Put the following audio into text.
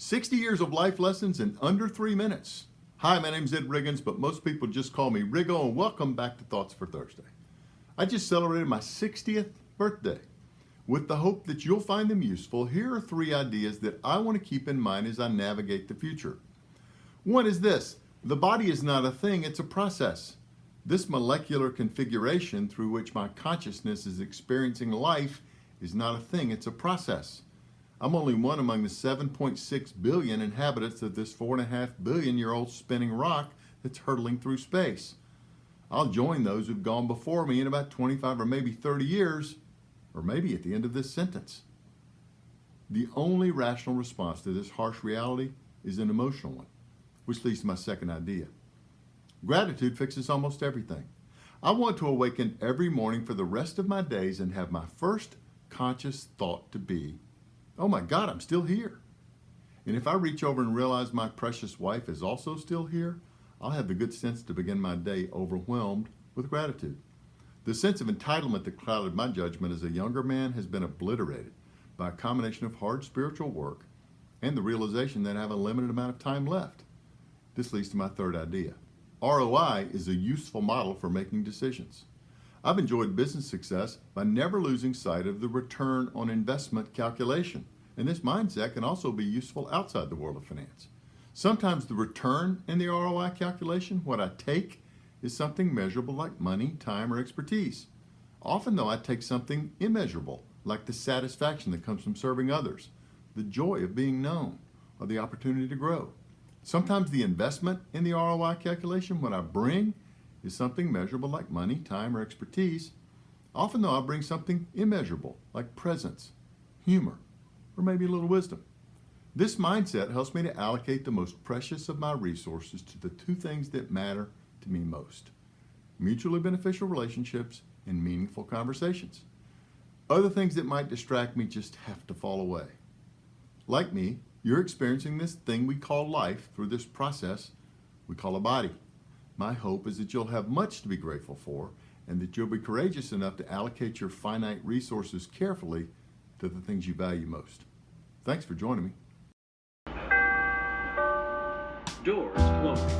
60 years of life lessons in under 3 minutes. Hi, my name's Ed Riggins, but most people just call me Riggo, and welcome back to Thoughts for Thursday. I just celebrated my 60th birthday. With the hope that you'll find them useful, here are 3 ideas that I want to keep in mind as I navigate the future. One is this: the body is not a thing, it's a process. This molecular configuration through which my consciousness is experiencing life is not a thing, it's a process. I'm only one among the 7.6 billion inhabitants of this 4.5 billion year old spinning rock that's hurtling through space. I'll join those who've gone before me in about 25 or maybe 30 years, or maybe at the end of this sentence. The only rational response to this harsh reality is an emotional one, which leads to my second idea. Gratitude fixes almost everything. I want to awaken every morning for the rest of my days and have my first conscious thought to be, oh my God, I'm still here. And if I reach over and realize my precious wife is also still here, I'll have the good sense to begin my day overwhelmed with gratitude. The sense of entitlement that clouded my judgment as a younger man has been obliterated by a combination of hard spiritual work and the realization that I have a limited amount of time left. This leads to my third idea. ROI is a useful model for making decisions. I've enjoyed business success by never losing sight of the return on investment calculation, and this mindset can also be useful outside the world of finance. Sometimes the return in the ROI calculation, what I take, is something measurable like money, time, or expertise. Often, though, I take something immeasurable, like the satisfaction that comes from serving others, the joy of being known, or the opportunity to grow. Sometimes the investment in the ROI calculation, what I bring, is something measurable like money, time, or expertise. Often, though, I bring something immeasurable like presence, humor, or maybe a little wisdom. This mindset helps me to allocate the most precious of my resources to the 2 things that matter to me most: mutually beneficial relationships and meaningful conversations. Other things that might distract me just have to fall away. Like me, you're experiencing this thing we call life through this process we call a body. My hope is that you'll have much to be grateful for and that you'll be courageous enough to allocate your finite resources carefully to the things you value most. Thanks for joining me. Doors closing.